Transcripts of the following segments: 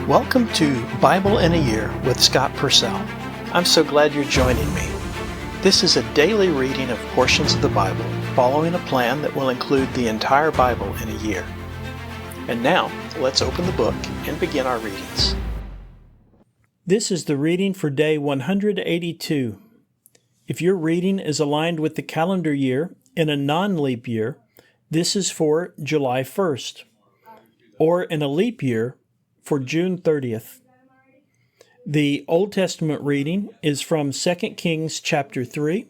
Welcome to Bible in a Year with Scott Purcell. I'm so glad you're joining me. This is a daily reading of portions of the Bible, following a plan that will include the entire Bible in a year. And now, let's open the book and begin our readings. This is the reading for day 182. If your reading is aligned with the calendar year in a non-leap year, this is for July 1st, or in a leap year for June 30th. The Old Testament reading is from 2 Kings chapter 3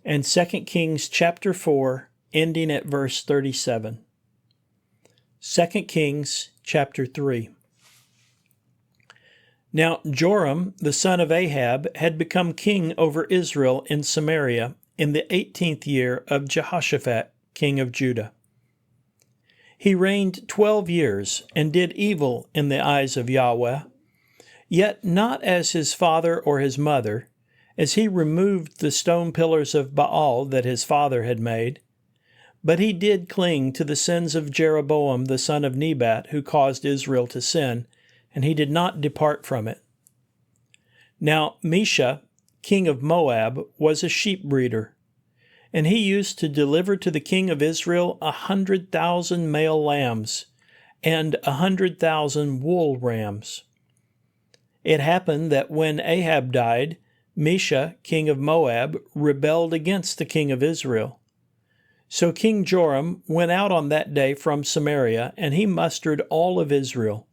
and 2 Kings chapter 4, ending at verse 37. 2 Kings chapter 3. Now Joram, the son of Ahab, had become king over Israel in Samaria in the 18th year of Jehoshaphat, king of Judah. He reigned 12 years and did evil in the eyes of Yahweh, yet not as his father or his mother, as he removed the stone pillars of Baal that his father had made. But he did cling to the sins of Jeroboam the son of Nebat, who caused Israel to sin, and he did not depart from it. Now Mesha, king of Moab, was a sheep breeder, and he used to deliver to the king of Israel 100,000 male lambs and 100,000 wool rams. It happened that when Ahab died, Mesha, king of Moab, rebelled against the king of Israel. So King Joram went out on that day from Samaria, and he mustered all of Israel.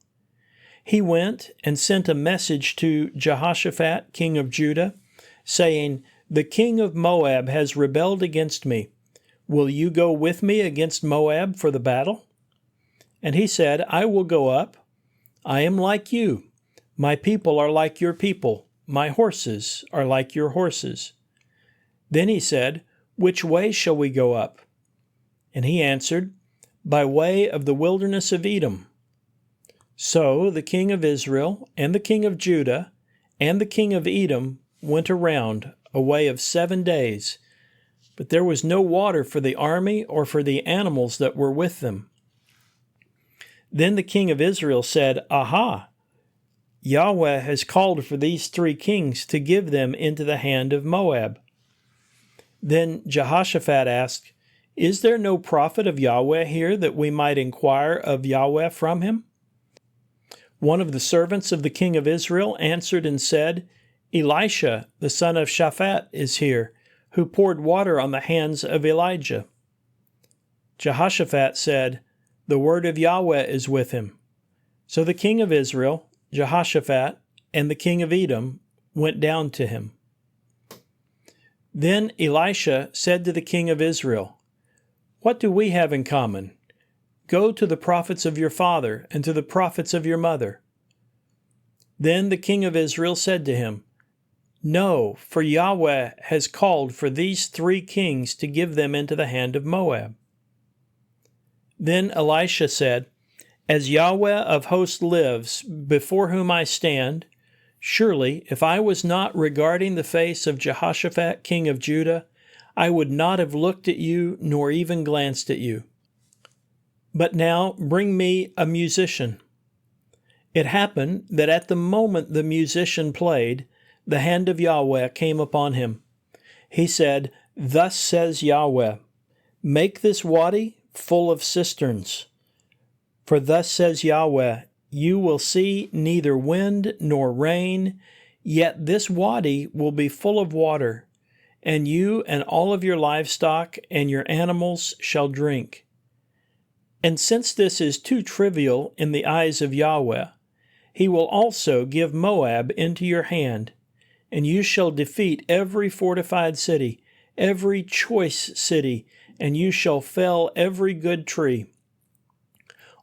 He went and sent a message to Jehoshaphat, king of Judah, saying, "The king of Moab has rebelled against me. Will you go with me against Moab for the battle?" And he said, "I will go up. I am like you. My people are like your people. My horses are like your horses." Then he said, "Which way shall we go up?" And he answered, "By way of the wilderness of Edom." So the king of Israel and the king of Judah and the king of Edom went around a way of 7 days, but there was no water for the army or for the animals that were with them. Then the king of Israel said, "Aha! Yahweh has called for these 3 kings to give them into the hand of Moab." Then Jehoshaphat asked, "Is there no prophet of Yahweh here that we might inquire of Yahweh from him?" One of the servants of the king of Israel answered and said, "Elisha, the son of Shaphat, is here, who poured water on the hands of Elijah." Jehoshaphat said, "The word of Yahweh is with him." So the king of Israel, Jehoshaphat, and the king of Edom went down to him. Then Elisha said to the king of Israel, "What do we have in common? Go to the prophets of your father and to the prophets of your mother." Then the king of Israel said to him, "No, for Yahweh has called for these 3 kings to give them into the hand of Moab." Then Elisha said, "As Yahweh of hosts lives, before whom I stand, surely if I was not regarding the face of Jehoshaphat, king of Judah, I would not have looked at you nor even glanced at you. But now bring me a musician." It happened that at the moment the musician played, the hand of Yahweh came upon him. He said, "Thus says Yahweh, make this wadi full of cisterns. For thus says Yahweh, you will see neither wind nor rain, yet this wadi will be full of water, and you and all of your livestock and your animals shall drink. And since this is too trivial in the eyes of Yahweh, he will also give Moab into your hand, and you shall defeat every fortified city, every choice city, and you shall fell every good tree.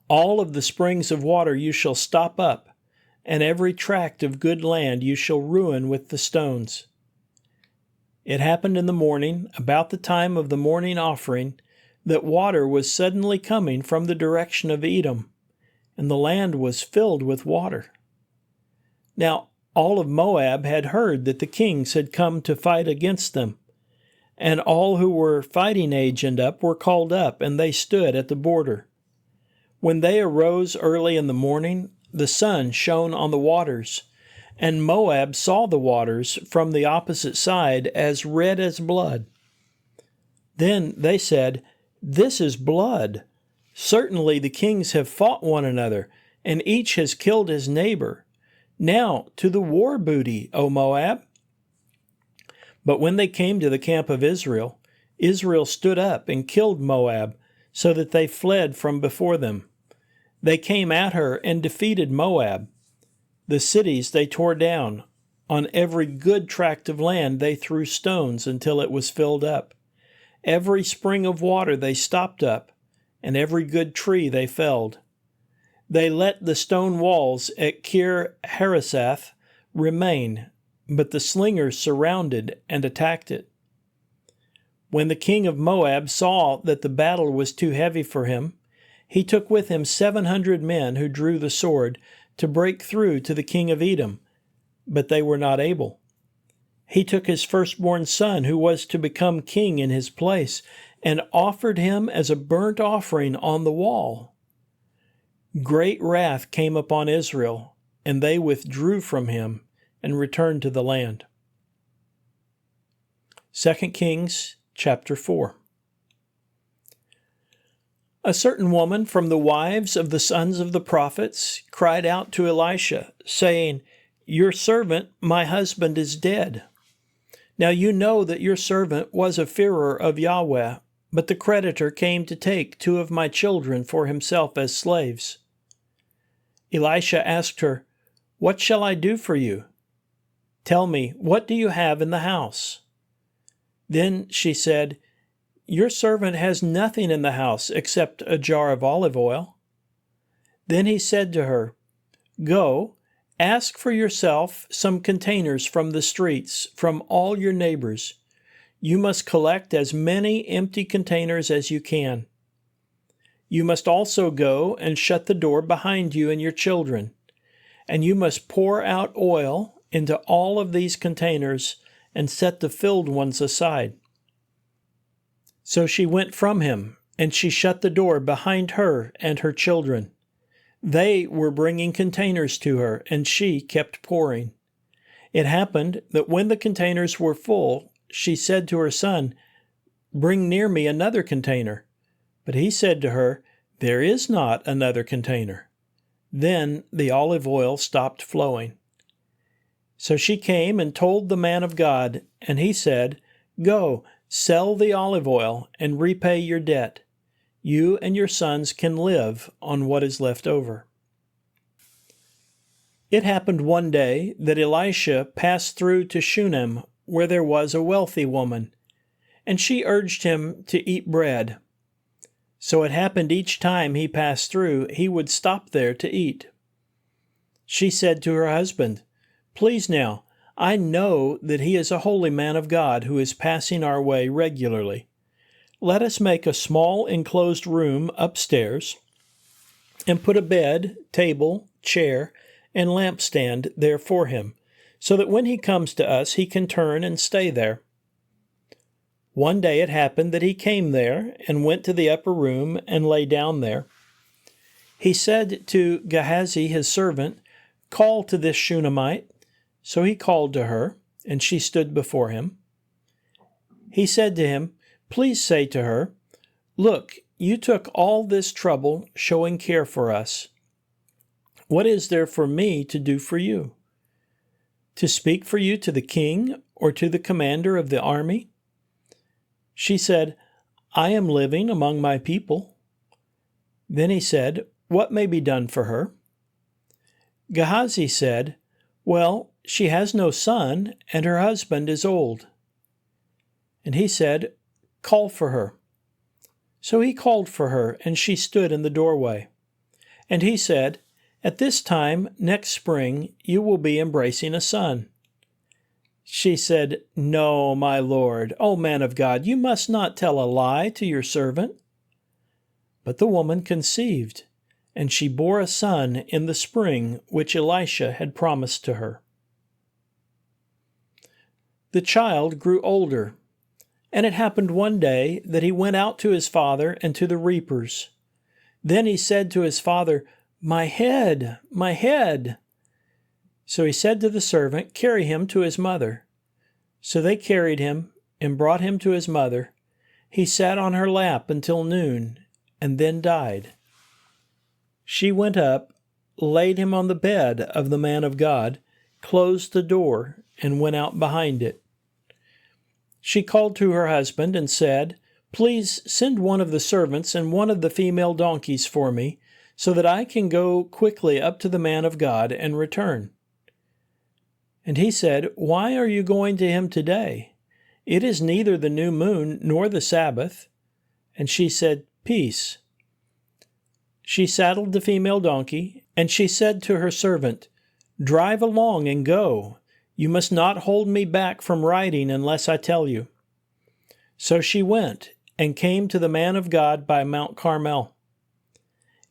All of the springs of water you shall stop up, and every tract of good land you shall ruin with the stones." It happened in the morning, about the time of the morning offering, that water was suddenly coming from the direction of Edom, and the land was filled with water. Now all of Moab had heard that the kings had come to fight against them, and all who were fighting age and up were called up, and they stood at the border. When they arose early in the morning, the sun shone on the waters, and Moab saw the waters from the opposite side as red as blood. Then they said, "This is blood. Certainly the kings have fought one another, and each has killed his neighbor. Now to the war booty, O Moab." But when they came to the camp of Israel, Israel stood up and killed Moab, so that they fled from before them. They came at her and defeated Moab. The cities they tore down. On every good tract of land they threw stones until it was filled up. Every spring of water they stopped up, and every good tree they felled. They let the stone walls at Kir Haresath remain, but the slingers surrounded and attacked it. When the king of Moab saw that the battle was too heavy for him, he took with him 700 men who drew the sword to break through to the king of Edom, but they were not able. He took his firstborn son, who was to become king in his place, and offered him as a burnt offering on the wall. Great wrath came upon Israel, and they withdrew from him and returned to the land. 2 Kings chapter 4. A certain woman from the wives of the sons of the prophets cried out to Elisha, saying, "Your servant, my husband, is dead. Now you know that your servant was a fearer of Yahweh, but the creditor came to take 2 of my children for himself as slaves." Elisha asked her, "What shall I do for you? Tell me, what do you have in the house?" Then she said, "Your servant has nothing in the house except a jar of olive oil." Then he said to her, "Go, ask for yourself some containers from the streets, from all your neighbors. You must collect as many empty containers as you can. You must also go and shut the door behind you and your children, and you must pour out oil into all of these containers and set the filled ones aside." So she went from him, and she shut the door behind her and her children. They were bringing containers to her, and she kept pouring. It happened that when the containers were full, she said to her son, "Bring near me another container." But he said to her, "There is not another container." Then the olive oil stopped flowing. So she came and told the man of God, and he said, "Go, sell the olive oil and repay your debt. You and your sons can live on what is left over." It happened one day that Elisha passed through to Shunem, where there was a wealthy woman, and she urged him to eat bread. So it happened each time he passed through, he would stop there to eat. She said to her husband, "Please now, I know that he is a holy man of God who is passing our way regularly. Let us make a small enclosed room upstairs and put a bed, table, chair, and lampstand there for him, so that when he comes to us he can turn and stay there." One day it happened that he came there and went to the upper room and lay down there. He said to Gehazi his servant, "Call to this Shunammite." So he called to her, and she stood before him. He said to him, "Please say to her, 'Look, you took all this trouble showing care for us. What is there for me to do for you? To speak for you to the king or to the commander of the army?'" She said, "I am living among my people." Then he said, "What may be done for her?" Gehazi said, "Well, she has no son, and her husband is old." And he said, "Call for her." So he called for her, and she stood in the doorway. And he said, "At this time next spring you will be embracing a son." She said, "No, my lord, O man of God, you must not tell a lie to your servant." But the woman conceived, and she bore a son in the spring which Elisha had promised to her. The child grew older, and it happened one day that he went out to his father and to the reapers. Then he said to his father, My head, my head! So he said to the servant, Carry him to his mother. So they carried him and brought him to his mother. He sat on her lap until noon, and then died. She went up, laid him on the bed of the man of God, closed the door, and went out behind it. She called to her husband and said, Please send one of the servants and one of the female donkeys for me, so that I can go quickly up to the man of God and return. And he said, Why are you going to him today? It is neither the new moon nor the Sabbath. And she said, Peace. She saddled the female donkey, and she said to her servant, Drive along and go. You must not hold me back from riding unless I tell you. So she went and came to the man of God by Mount Carmel.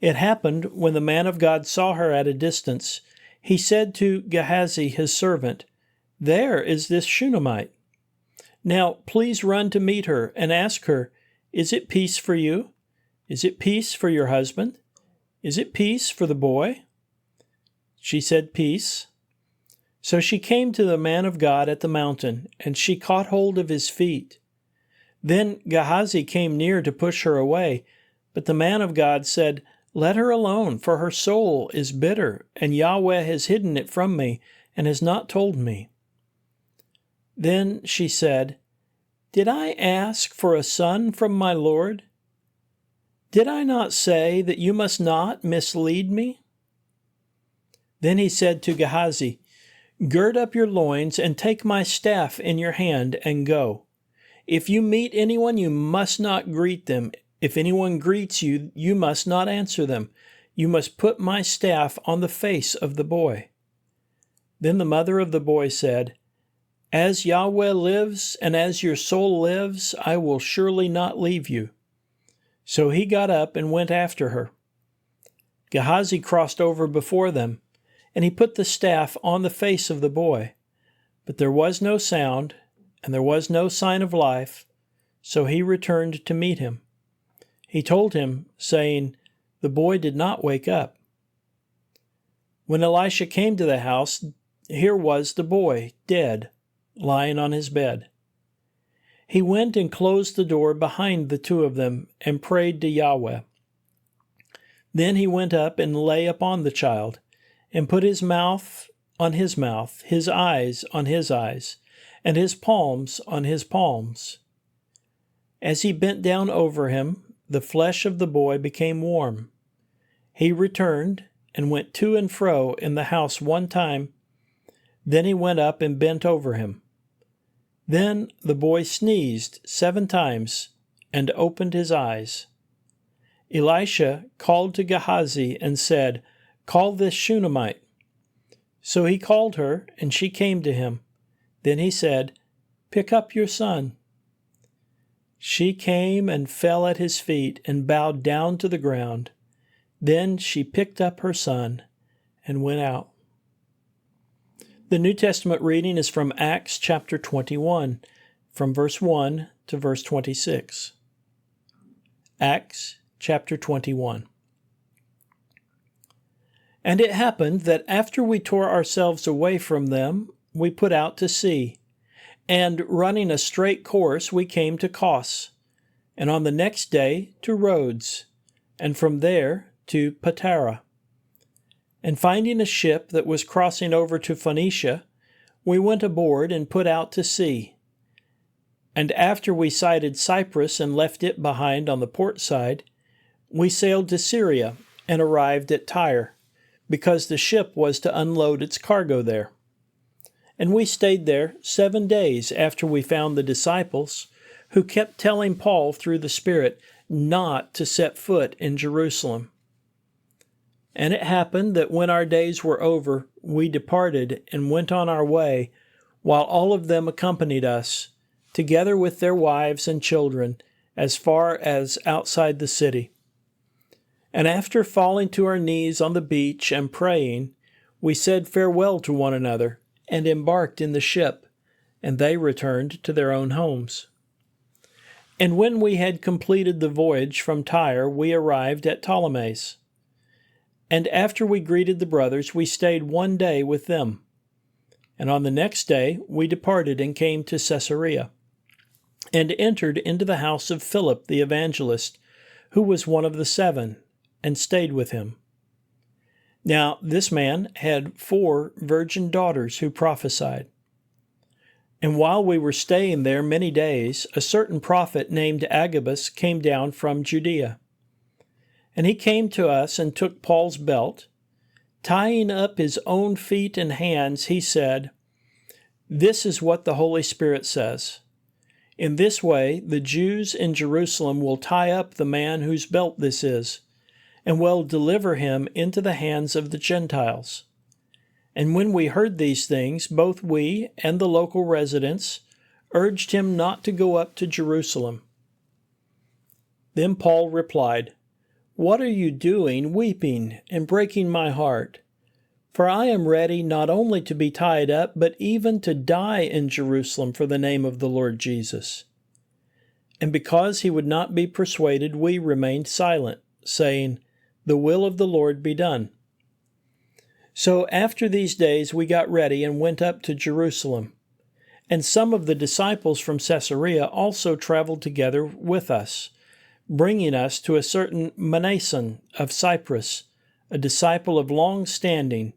It happened when the man of God saw her at a distance, he said to Gehazi his servant, There is this Shunammite. Now please run to meet her and ask her, Is it peace for you? Is it peace for your husband? Is it peace for the boy? She said, Peace. So she came to the man of God at the mountain, and she caught hold of his feet. Then Gehazi came near to push her away, but the man of God said, Let her alone, for her soul is bitter, and Yahweh has hidden it from me, and has not told me. Then she said, Did I ask for a son from my Lord? Did I not say that you must not mislead me? Then he said to Gehazi, Gird up your loins and take my staff in your hand and go. If you meet anyone, you must not greet them. If anyone greets you, you must not answer them. You must put my staff on the face of the boy. Then the mother of the boy said, As Yahweh lives and as your soul lives, I will surely not leave you. So he got up and went after her. Gehazi crossed over before them, and he put the staff on the face of the boy. But there was no sound, and there was no sign of life, so he returned to meet him. He told him, saying, The boy did not wake up. When Elisha came to the house, here was the boy, dead, lying on his bed. He went and closed the door behind the two of them and prayed to Yahweh. Then he went up and lay upon the child, and put his mouth on his mouth, his eyes on his eyes, and his palms on his palms. As he bent down over him, the flesh of the boy became warm. He returned and went to and fro in the house one time. Then he went up and bent over him. Then the boy sneezed 7 times and opened his eyes. Elisha called to Gehazi and said, Call this Shunammite. So he called her, and she came to him. Then he said, Pick up your son. She came and fell at his feet and bowed down to the ground. Then she picked up her son and went out. The New Testament reading is from Acts chapter 21, from verse 1 to verse 26. Acts chapter 21. And it happened that after we tore ourselves away from them, we put out to sea, and running a straight course, we came to Kos, and on the next day to Rhodes, and from there to Patara. And finding a ship that was crossing over to Phoenicia, we went aboard and put out to sea. And after we sighted Cyprus and left it behind on the port side, we sailed to Syria and arrived at Tyre, because the ship was to unload its cargo there. And we stayed there 7 days after we found the disciples, who kept telling Paul through the Spirit not to set foot in Jerusalem. And it happened that when our days were over, we departed and went on our way, while all of them accompanied us, together with their wives and children, as far as outside the city. And after falling to our knees on the beach and praying, we said farewell to one another, and embarked in the ship, and they returned to their own homes. And when we had completed the voyage from Tyre, we arrived at Ptolemais. And after we greeted the brothers, we stayed 1 day with them. And on the next day we departed and came to Caesarea, and entered into the house of Philip the evangelist, who was one of the 7, and stayed with him. Now this man had 4 virgin daughters who prophesied. And while we were staying there many days, a certain prophet named Agabus came down from Judea. And he came to us and took Paul's belt. Tying up his own feet and hands, he said, "This is what the Holy Spirit says. In this way, the Jews in Jerusalem will tie up the man whose belt this is, and will deliver him into the hands of the Gentiles." And when we heard these things, both we and the local residents urged him not to go up to Jerusalem. Then Paul replied, "What are you doing, weeping and breaking my heart? For I am ready not only to be tied up, but even to die in Jerusalem for the name of the Lord Jesus." And because he would not be persuaded, we remained silent, saying, "The will of the Lord be done." So after these days we got ready and went up to Jerusalem. And some of the disciples from Caesarea also traveled together with us, bringing us to a certain Mnason of Cyprus, a disciple of long standing,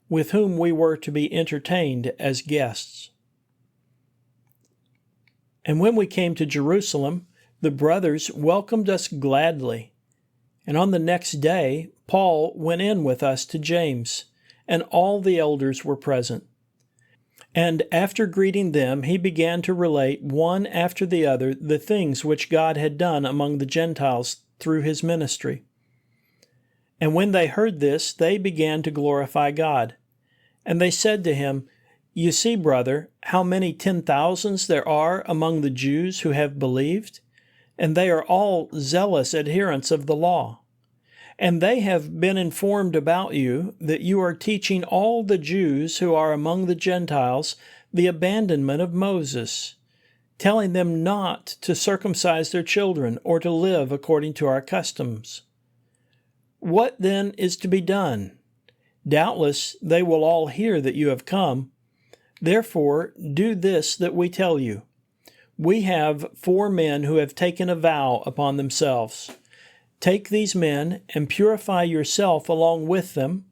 with whom we were to be entertained as guests. And when we came to Jerusalem, the brothers welcomed us gladly. And on the next day, Paul went in with us to James, and all the elders were present. And after greeting them, he began to relate one after the other the things which God had done among the Gentiles through his ministry. And when they heard this, they began to glorify God. And they said to him, "You see, brother, how many 10,000s there are among the Jews who have believed, and they are all zealous adherents of the law. And they have been informed about you that you are teaching all the Jews who are among the Gentiles the abandonment of Moses, telling them not to circumcise their children or to live according to our customs. What then is to be done? Doubtless they will all hear that you have come. Therefore do this that we tell you. We have 4 men who have taken a vow upon themselves. Take these men and purify yourself along with them,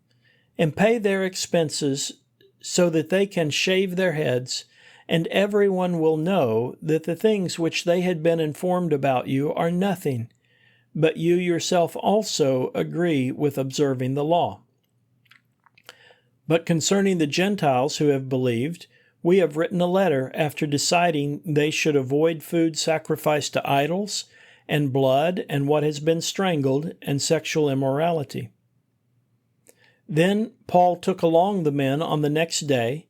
and pay their expenses so that they can shave their heads, and everyone will know that the things which they had been informed about you are nothing, but you yourself also agree with observing the law. But concerning the Gentiles who have believed, we have written a letter after deciding they should avoid food sacrificed to idols, and blood, and what has been strangled, and sexual immorality." Then Paul took along the men on the next day,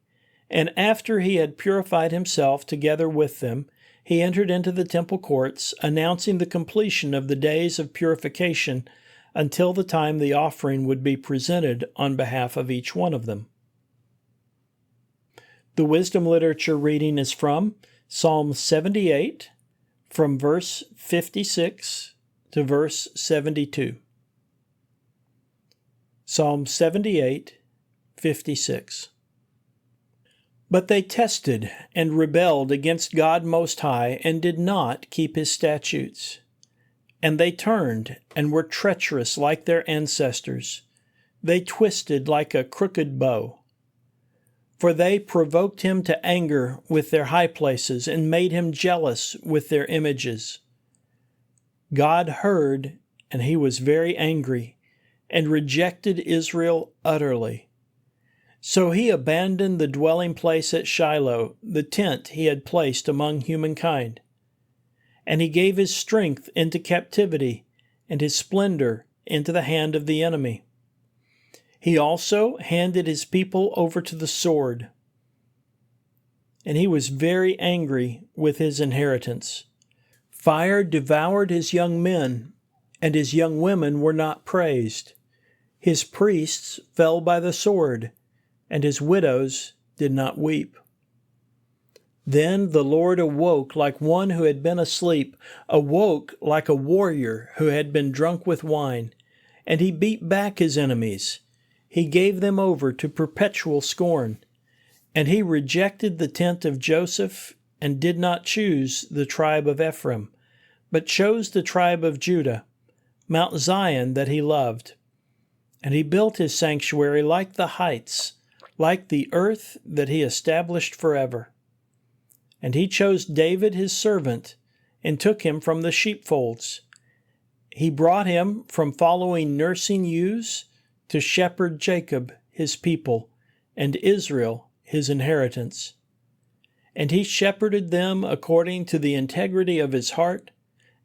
and after he had purified himself together with them, he entered into the temple courts, announcing the completion of the days of purification until the time the offering would be presented on behalf of each one of them. The wisdom literature reading is from Psalm 78, from verse 56 to verse 72. Psalm 78, 56. But they tested and rebelled against God Most High, and did not keep his statutes. And they turned and were treacherous like their ancestors. They twisted like a crooked bow. For they provoked him to anger with their high places, and made him jealous with their images. God heard, and he was very angry, and rejected Israel utterly. So he abandoned the dwelling place at Shiloh, the tent he had placed among humankind. And he gave his strength into captivity, and his splendor into the hand of the enemy. He also handed his people over to the sword. And he was very angry with his inheritance. Fire devoured his young men, and his young women were not praised. His priests fell by the sword, and his widows did not weep. Then the Lord awoke like one who had been asleep, awoke like a warrior who had been drunk with wine, and he beat back his enemies. He gave them over to perpetual scorn. And he rejected the tent of Joseph and did not choose the tribe of Ephraim, but chose the tribe of Judah, Mount Zion that he loved. And he built his sanctuary like the heights, like the earth that he established forever. And he chose David his servant, and took him from the sheepfolds. He brought him from following nursing ewes to shepherd Jacob his people, and Israel his inheritance. And he shepherded them according to the integrity of his heart,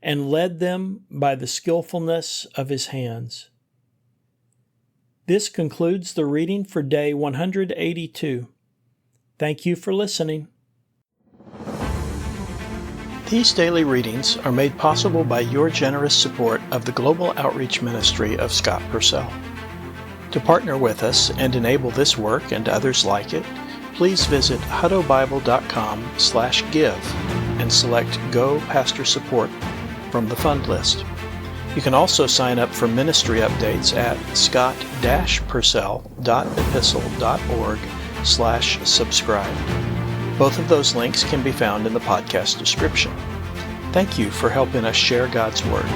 and led them by the skillfulness of his hands. This concludes the reading for day 182. Thank you for listening. These daily readings are made possible by your generous support of the Global Outreach Ministry of Scott Purcell. To partner with us and enable this work and others like it, please visit huttobible.com/give and select Go Pastor Support from the fund list. You can also sign up for ministry updates at scott-purcell.epistle.org/subscribe. Both of those links can be found in the podcast description. Thank you for helping us share God's Word.